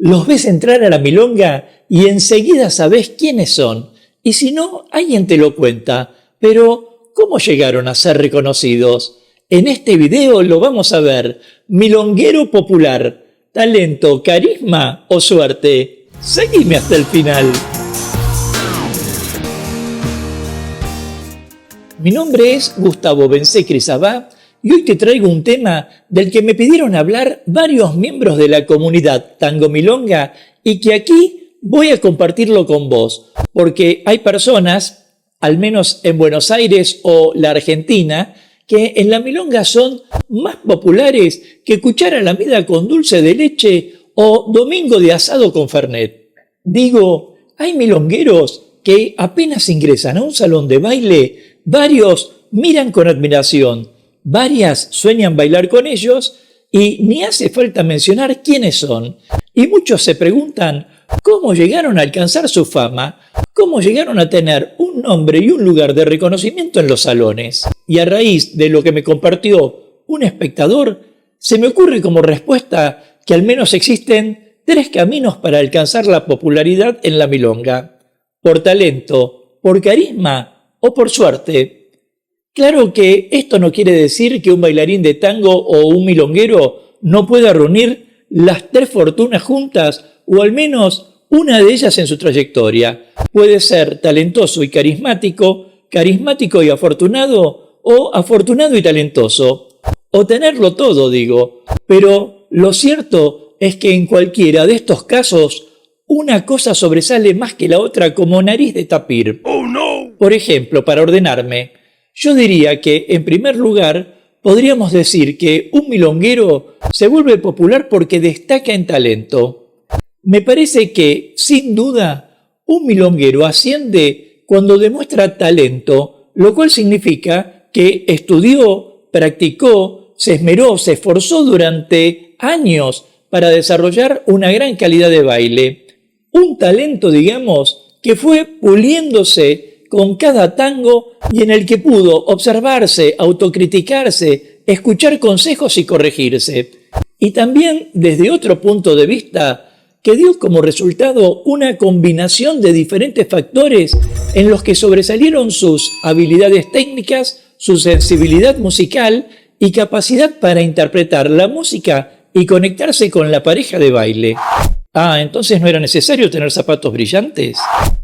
Los ves entrar a la milonga y enseguida sabés quiénes son. Y si no, alguien te lo cuenta. Pero, ¿cómo llegaron a ser reconocidos? En este video lo vamos a ver. Milonguero popular. ¿Talento, carisma o suerte? Seguime hasta el final. Mi nombre es Gustavo Bensecri Sabá y hoy te traigo un tema del que me pidieron hablar varios miembros de la comunidad Tango Milonga y que aquí voy a compartirlo con vos, porque hay personas, al menos en Buenos Aires o la Argentina, que en la milonga son más populares que cuchara lamida con dulce de leche o domingo de asado con fernet. Digo, hay milongueros que apenas ingresan a un salón de baile, varios miran con admiración, varias sueñan bailar con ellos y ni hace falta mencionar quiénes son. Y muchos se preguntan cómo llegaron a alcanzar su fama, cómo llegaron a tener un nombre y un lugar de reconocimiento en los salones. Y a raíz de lo que me compartió un espectador, se me ocurre como respuesta que al menos existen 3 caminos para alcanzar la popularidad en la milonga: por talento, por carisma o por suerte. Claro que esto no quiere decir que un bailarín de tango o un milonguero no pueda reunir las 3 fortunas juntas o al menos una de ellas en su trayectoria. Puede ser talentoso y carismático, carismático y afortunado o afortunado y talentoso. O tenerlo todo, digo. Pero lo cierto es que en cualquiera de estos casos una cosa sobresale más que la otra como nariz de tapir. ¡Oh, no! Por ejemplo, para ordenarme, yo diría que, en primer lugar, podríamos decir que un milonguero se vuelve popular porque destaca en talento. Me parece que, sin duda, un milonguero asciende cuando demuestra talento, lo cual significa que estudió, practicó, se esmeró, se esforzó durante años para desarrollar una gran calidad de baile. Un talento, digamos, que fue puliéndose con cada tango y en el que pudo observarse, autocriticarse, escuchar consejos y corregirse. Y también desde otro punto de vista, que dio como resultado una combinación de diferentes factores en los que sobresalieron sus habilidades técnicas, su sensibilidad musical y capacidad para interpretar la música y conectarse con la pareja de baile. Entonces no era necesario tener zapatos brillantes.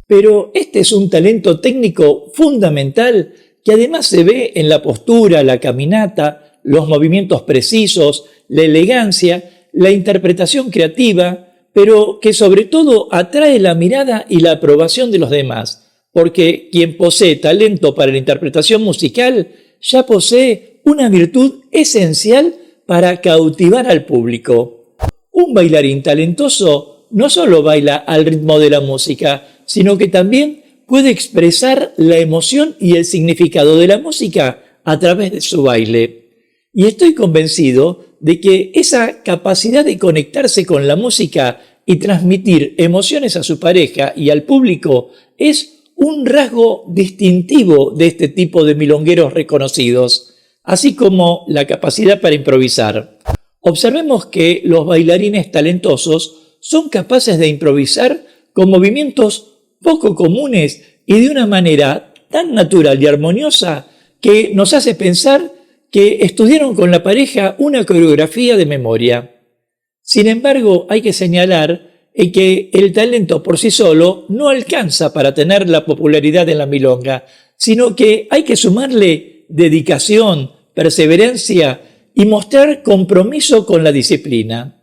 Pero este es un talento técnico fundamental que además se ve en la postura, la caminata, los movimientos precisos, la elegancia, la interpretación creativa, pero que sobre todo atrae la mirada y la aprobación de los demás, porque quien posee talento para la interpretación musical ya posee una virtud esencial para cautivar al público. Un bailarín talentoso no solo baila al ritmo de la música, sino que también puede expresar la emoción y el significado de la música a través de su baile. Y estoy convencido de que esa capacidad de conectarse con la música y transmitir emociones a su pareja y al público es un rasgo distintivo de este tipo de milongueros reconocidos, así como la capacidad para improvisar. Observemos que los bailarines talentosos son capaces de improvisar con movimientos poco comunes y de una manera tan natural y armoniosa que nos hace pensar que estudiaron con la pareja una coreografía de memoria. Sin embargo, hay que señalar que el talento por sí solo no alcanza para tener la popularidad en la milonga, sino que hay que sumarle dedicación, perseverancia y mostrar compromiso con la disciplina.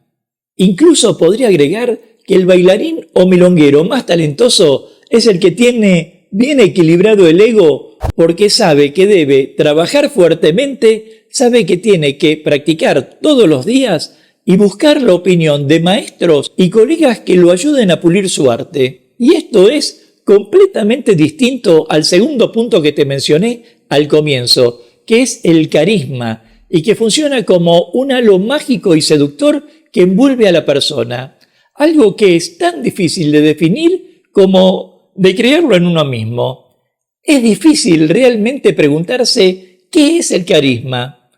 Incluso podría agregar que el bailarín o milonguero más talentoso es el que tiene bien equilibrado el ego porque sabe que debe trabajar fuertemente, sabe que tiene que practicar todos los días y buscar la opinión de maestros y colegas que lo ayuden a pulir su arte. Y esto es completamente distinto al segundo punto que te mencioné al comienzo, que es el carisma y que funciona como un halo mágico y seductor que envuelve a la persona. Algo que es tan difícil de definir como de creerlo en uno mismo. Es difícil realmente preguntarse ¿qué es el carisma?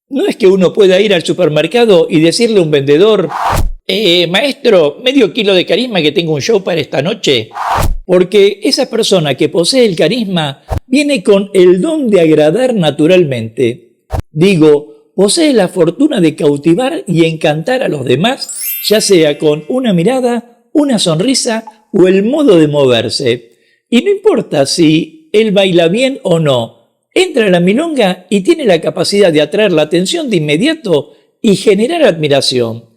No es que uno pueda ir al supermercado y decirle a un vendedor Maestro, medio kilo de carisma que tengo un show para esta noche. Porque esa persona que posee el carisma viene con el don de agradar naturalmente. Digo, posee la fortuna de cautivar y encantar a los demás, ya sea con una mirada, una sonrisa o el modo de moverse. Y no importa si él baila bien o no, entra a la milonga y tiene la capacidad de atraer la atención de inmediato y generar admiración.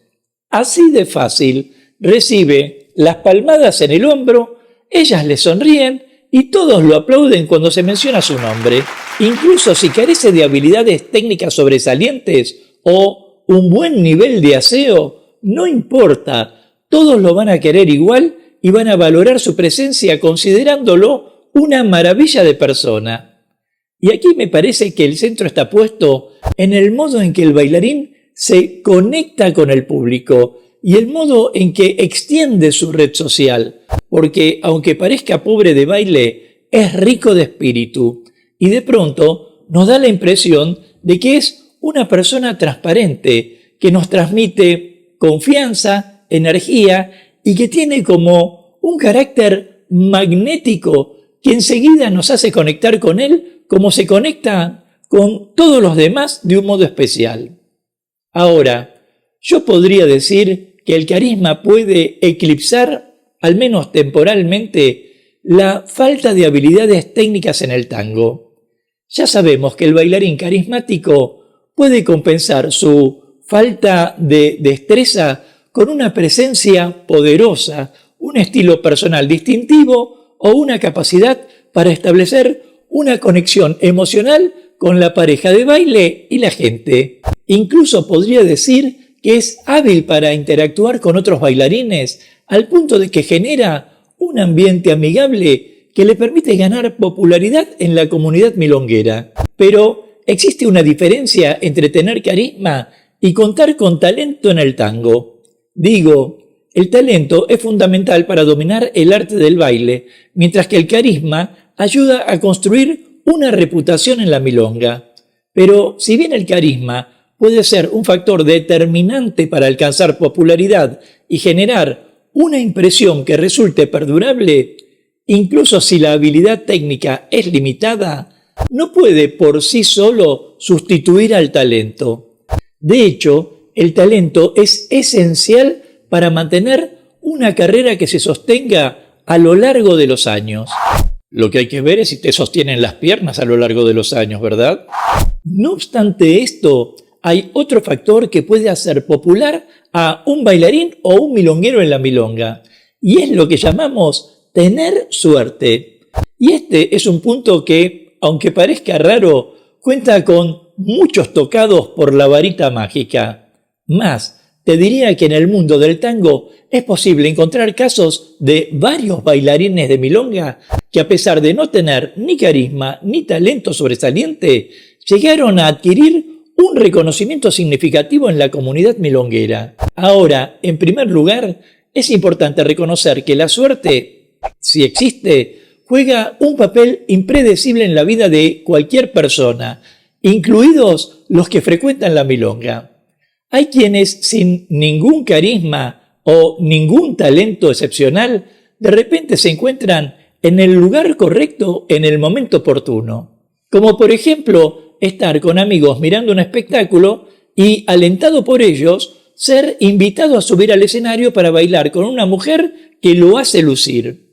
Así de fácil, recibe las palmadas en el hombro, ellas le sonríen y todos lo aplauden cuando se menciona su nombre. Incluso si carece de habilidades técnicas sobresalientes o un buen nivel de aseo, no importa, todos lo van a querer igual y van a valorar su presencia considerándolo una maravilla de persona. Y aquí me parece que el centro está puesto en el modo en que el bailarín se conecta con el público y el modo en que extiende su red social, porque aunque parezca pobre de baile, es rico de espíritu y de pronto nos da la impresión de que es una persona transparente que nos transmite confianza, energía y que tiene como un carácter magnético que enseguida nos hace conectar con él como se conecta con todos los demás de un modo especial. Ahora, yo podría decir que el carisma puede eclipsar, al menos temporalmente, la falta de habilidades técnicas en el tango. Ya sabemos que el bailarín carismático puede compensar su falta de destreza con una presencia poderosa, un estilo personal distintivo o una capacidad para establecer una conexión emocional con la pareja de baile y la gente. Incluso podría decir que es hábil para interactuar con otros bailarines al punto de que genera un ambiente amigable que le permite ganar popularidad en la comunidad milonguera. Pero existe una diferencia entre tener carisma y contar con talento en el tango. Digo, el talento es fundamental para dominar el arte del baile, mientras que el carisma ayuda a construir una reputación en la milonga. Pero si bien el carisma puede ser un factor determinante para alcanzar popularidad y generar una impresión que resulte perdurable, incluso si la habilidad técnica es limitada, no puede por sí solo sustituir al talento. De hecho, el talento es esencial para mantener una carrera que se sostenga a lo largo de los años. Lo que hay que ver es si te sostienen las piernas a lo largo de los años, ¿verdad? No obstante esto, hay otro factor que puede hacer popular a un bailarín o un milonguero en la milonga, y es lo que llamamos tener suerte. Y este es un punto que, aunque parezca raro, cuenta con muchos tocados por la varita mágica. Más, te diría que en el mundo del tango es posible encontrar casos de varios bailarines de milonga que, a pesar de no tener ni carisma ni talento sobresaliente, llegaron a adquirir un reconocimiento significativo en la comunidad milonguera. Ahora, en primer lugar, es importante reconocer que la suerte, si existe, juega un papel impredecible en la vida de cualquier persona, incluidos los que frecuentan la milonga. Hay quienes sin ningún carisma o ningún talento excepcional, de repente se encuentran en el lugar correcto en el momento oportuno. Como por ejemplo, estar con amigos mirando un espectáculo y, alentado por ellos, ser invitado a subir al escenario para bailar con una mujer que lo hace lucir.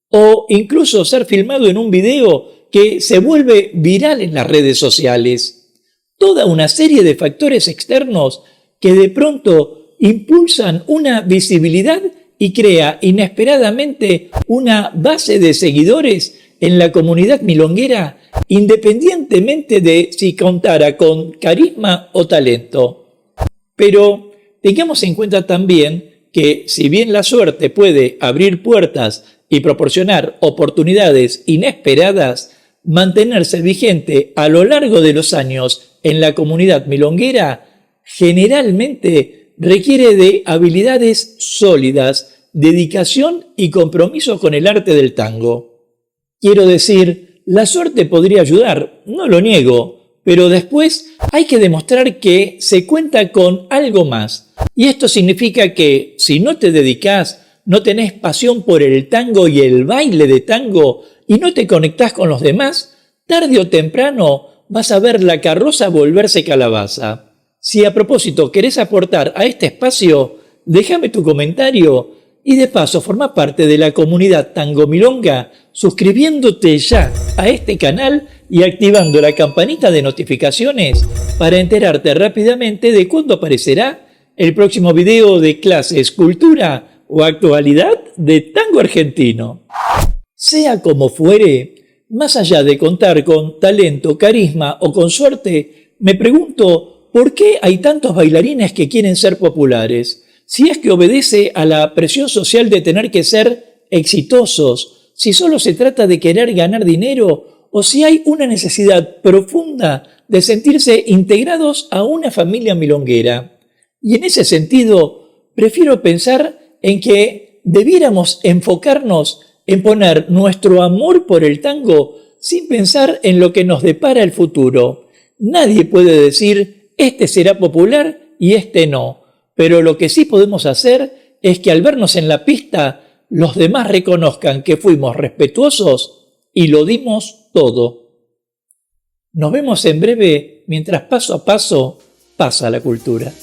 O incluso ser filmado en un video que se vuelve viral en las redes sociales. Toda una serie de factores externos que de pronto impulsan una visibilidad y crea inesperadamente una base de seguidores en la comunidad milonguera, independientemente de si contara con carisma o talento. Pero tengamos en cuenta también que, si bien la suerte puede abrir puertas y proporcionar oportunidades inesperadas, mantenerse vigente a lo largo de los años en la comunidad milonguera generalmente requiere de habilidades sólidas, dedicación y compromiso con el arte del tango. Quiero decir, la suerte podría ayudar, no lo niego, pero después hay que demostrar que se cuenta con algo más, Y esto significa que si no te dedicás, no tenés pasión por el tango y el baile de tango y no te conectás con los demás, tarde o temprano vas a ver la carroza volverse calabaza. Si a propósito querés aportar a este espacio, déjame tu comentario y de paso forma parte de la comunidad Tango Milonga suscribiéndote ya a este canal y activando la campanita de notificaciones para enterarte rápidamente de cuándo aparecerá el próximo video de clases, cultura o actualidad de tango argentino. Sea como fuere, más allá de contar con talento, carisma o con suerte, me pregunto ¿por qué hay tantos bailarines que quieren ser populares? Si es que obedece a la presión social de tener que ser exitosos, si solo se trata de querer ganar dinero o si hay una necesidad profunda de sentirse integrados a una familia milonguera. Y en ese sentido, prefiero pensar en que debiéramos enfocarnos en poner nuestro amor por el tango sin pensar en lo que nos depara el futuro. Nadie puede decir, este será popular y este no. Pero lo que sí podemos hacer es que al vernos en la pista, los demás reconozcan que fuimos respetuosos y lo dimos todo. Nos vemos en breve mientras paso a paso pasa la cultura.